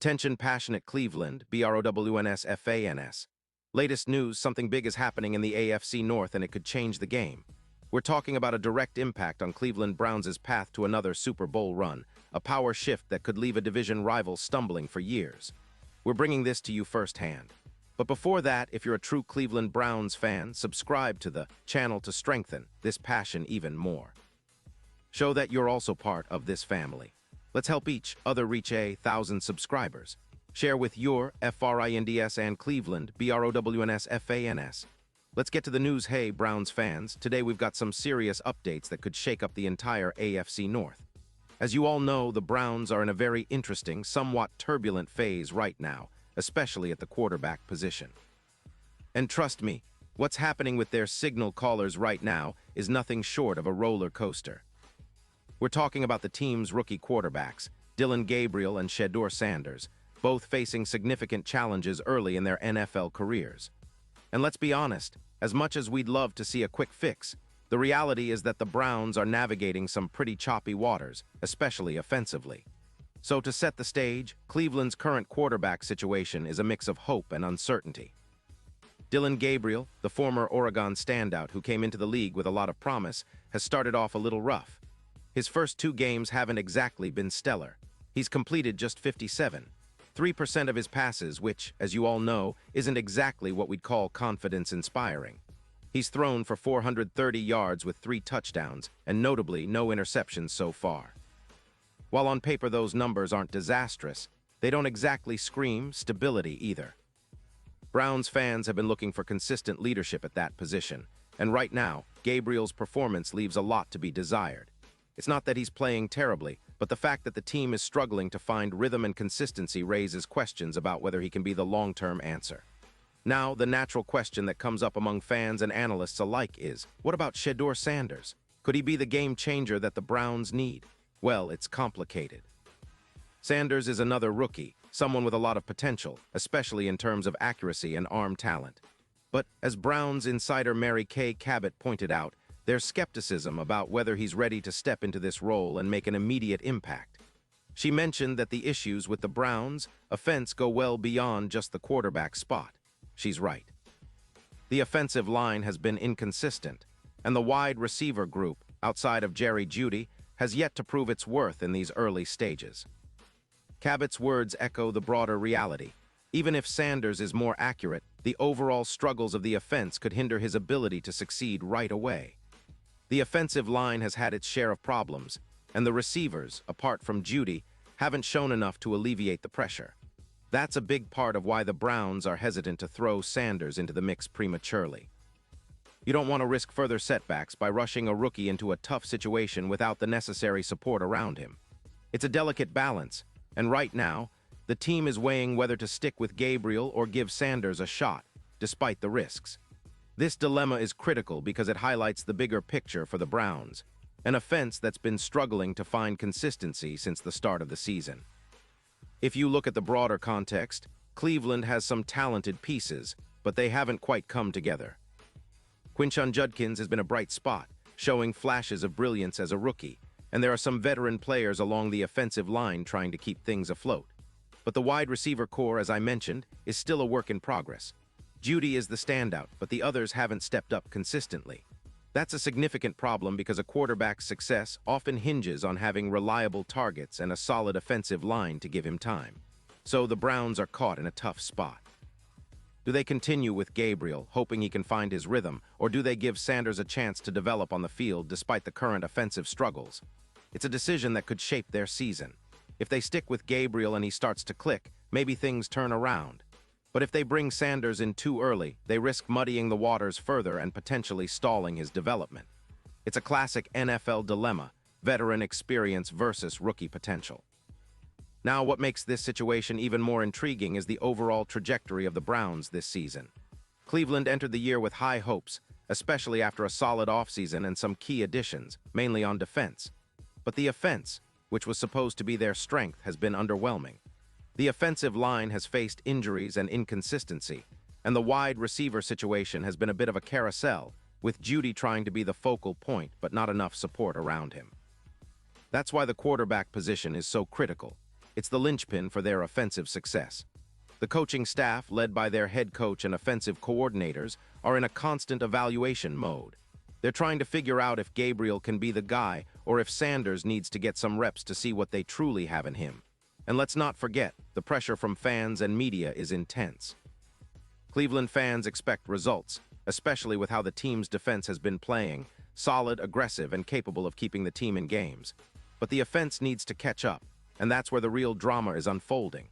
Attention passionate Cleveland, BROWNS. Latest news, something big is happening in the AFC North and it could change the game. We're talking about a direct impact on Cleveland Browns' path to another Super Bowl run, a power shift that could leave a division rival stumbling for years. We're bringing this to you firsthand. But before that, if you're a true Cleveland Browns fan, subscribe to the channel to strengthen this passion even more. Show that you're also part of this family. Let's help each other reach 1,000 subscribers. Share with your FRINDS and Cleveland, BROWNS. Let's get to the news. Hey, Browns fans, today we've got some serious updates that could shake up the entire AFC North. As you all know, the Browns are in a very interesting, somewhat turbulent phase right now, especially at the quarterback position. And trust me, what's happening with their signal callers right now is nothing short of a roller coaster. We're talking about the team's rookie quarterbacks, Dillon Gabriel and Shedeur Sanders, both facing significant challenges early in their NFL careers. And let's be honest, as much as we'd love to see a quick fix, the reality is that the Browns are navigating some pretty choppy waters, especially offensively. So to set the stage, Cleveland's current quarterback situation is a mix of hope and uncertainty. Dillon Gabriel, the former Oregon standout who came into the league with a lot of promise, has started off a little rough. His first 2 games haven't exactly been stellar. He's completed just 3% of his passes, which, as you all know, isn't exactly what we'd call confidence-inspiring. He's thrown for 430 yards with 3 touchdowns, and notably no interceptions so far. While on paper those numbers aren't disastrous, they don't exactly scream stability either. Browns fans have been looking for consistent leadership at that position, and right now, Gabriel's performance leaves a lot to be desired. It's not that he's playing terribly, but the fact that the team is struggling to find rhythm and consistency raises questions about whether he can be the long-term answer. Now, the natural question that comes up among fans and analysts alike is, what about Shedeur Sanders? Could he be the game changer that the Browns need? Well, it's complicated. Sanders is another rookie, someone with a lot of potential, especially in terms of accuracy and arm talent. But as Browns insider Mary Kay Cabot pointed out, there's skepticism about whether he's ready to step into this role and make an immediate impact. She mentioned that the issues with the Browns' offense go well beyond just the quarterback spot. She's right. The offensive line has been inconsistent, and the wide receiver group, outside of Jerry Jeudy, has yet to prove its worth in these early stages. Cabot's words echo the broader reality. Even if Sanders is more accurate, the overall struggles of the offense could hinder his ability to succeed right away. The offensive line has had its share of problems, and the receivers, apart from Jeudy, haven't shown enough to alleviate the pressure. That's a big part of why the Browns are hesitant to throw Sanders into the mix prematurely. You don't want to risk further setbacks by rushing a rookie into a tough situation without the necessary support around him. It's a delicate balance, and right now, the team is weighing whether to stick with Gabriel or give Sanders a shot, despite the risks. This dilemma is critical because it highlights the bigger picture for the Browns, an offense that's been struggling to find consistency since the start of the season. If you look at the broader context, Cleveland has some talented pieces, but they haven't quite come together. Quinshon Judkins has been a bright spot, showing flashes of brilliance as a rookie, and there are some veteran players along the offensive line trying to keep things afloat. But the wide receiver core, as I mentioned, is still a work in progress. Jeudy is the standout, but the others haven't stepped up consistently. That's a significant problem because a quarterback's success often hinges on having reliable targets and a solid offensive line to give him time. So the Browns are caught in a tough spot. Do they continue with Gabriel, hoping he can find his rhythm, or do they give Sanders a chance to develop on the field despite the current offensive struggles? It's a decision that could shape their season. If they stick with Gabriel and he starts to click, maybe things turn around. But if they bring Sanders in too early, they risk muddying the waters further and potentially stalling his development. It's a classic NFL dilemma, veteran experience versus rookie potential. Now, what makes this situation even more intriguing is the overall trajectory of the Browns this season. Cleveland entered the year with high hopes, especially after a solid offseason and some key additions, mainly on defense. But the offense, which was supposed to be their strength, has been underwhelming. The offensive line has faced injuries and inconsistency, and the wide receiver situation has been a bit of a carousel, with Jeudy trying to be the focal point but not enough support around him. That's why the quarterback position is so critical. It's the linchpin for their offensive success. The coaching staff, led by their head coach and offensive coordinators, are in a constant evaluation mode. They're trying to figure out if Gabriel can be the guy or if Sanders needs to get some reps to see what they truly have in him. And let's not forget, the pressure from fans and media is intense. Cleveland fans expect results, especially with how the team's defense has been playing, solid, aggressive, and capable of keeping the team in games. But the offense needs to catch up, and that's where the real drama is unfolding.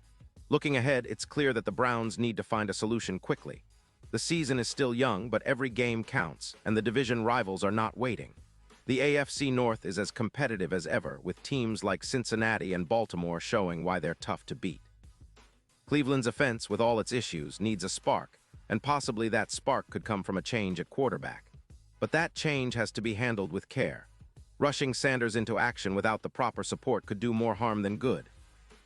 Looking ahead, it's clear that the Browns need to find a solution quickly. The season is still young, but every game counts, and the division rivals are not waiting. The AFC North is as competitive as ever, with teams like Cincinnati and Baltimore showing why they're tough to beat. Cleveland's offense, with all its issues, needs a spark, and possibly that spark could come from a change at quarterback. But that change has to be handled with care. Rushing Sanders into action without the proper support could do more harm than good.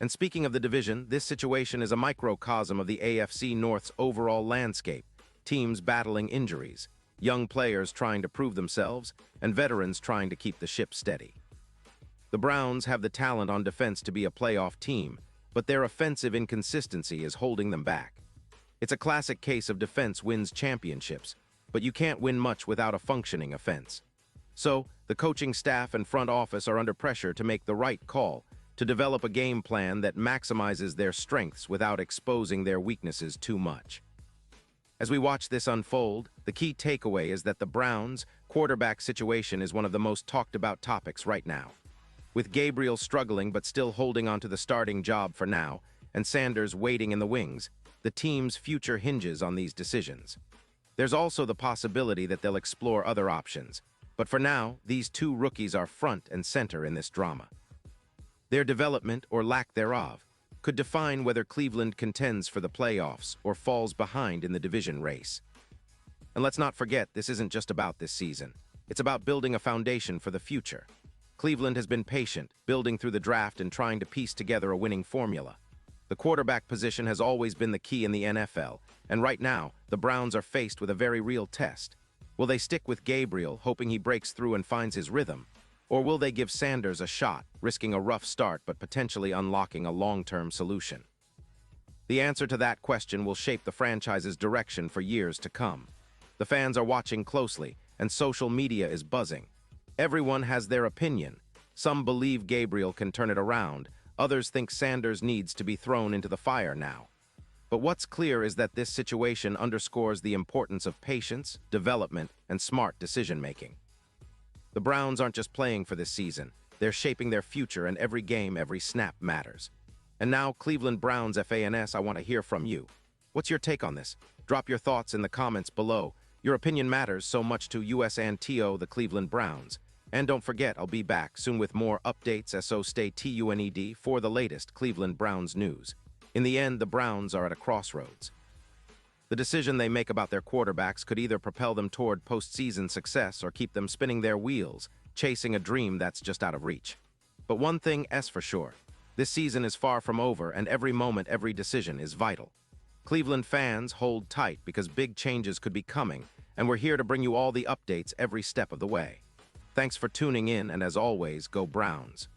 And speaking of the division, this situation is a microcosm of the AFC North's overall landscape, teams battling injuries, young players trying to prove themselves, and veterans trying to keep the ship steady. The Browns have the talent on defense to be a playoff team, but their offensive inconsistency is holding them back. It's a classic case of defense wins championships, but you can't win much without a functioning offense. So, the coaching staff and front office are under pressure to make the right call, to develop a game plan that maximizes their strengths without exposing their weaknesses too much. As we watch this unfold, the key takeaway is that the Browns' quarterback situation is one of the most talked about topics right now. With Gabriel struggling but still holding on to the starting job for now, and Sanders waiting in the wings, the team's future hinges on these decisions. There's also the possibility that they'll explore other options, but for now, these two rookies are front and center in this drama. Their development, or lack thereof, could define whether Cleveland contends for the playoffs or falls behind in the division race. And let's not forget, this isn't just about this season. It's about building a foundation for the future. Cleveland has been patient, building through the draft and trying to piece together a winning formula. The quarterback position has always been the key in the NFL, and right now, the Browns are faced with a very real test. Will they stick with Gabriel, hoping he breaks through and finds his rhythm? Or will they give Sanders a shot, risking a rough start but potentially unlocking a long-term solution? The answer to that question will shape the franchise's direction for years to come. The fans are watching closely, and social media is buzzing. Everyone has their opinion. Some believe Gabriel can turn it around. Others think Sanders needs to be thrown into the fire now. But what's clear is that this situation underscores the importance of patience, development, and smart decision-making. The Browns aren't just playing for this season. They're shaping their future, and every game, every snap matters. And now, Cleveland Browns FANS, I want to hear from you. What's your take on this? Drop your thoughts in the comments below. Your opinion matters so much to USANTO, the Cleveland Browns. And don't forget, I'll be back soon with more updates, so stay tuned for the latest Cleveland Browns news. In the end, the Browns are at a crossroads. The decision they make about their quarterbacks could either propel them toward postseason success or keep them spinning their wheels, chasing a dream that's just out of reach. But one thing is for sure, this season is far from over, and every moment, every decision is vital. Cleveland fans, hold tight because big changes could be coming, and we're here to bring you all the updates every step of the way. Thanks for tuning in, and as always, go Browns.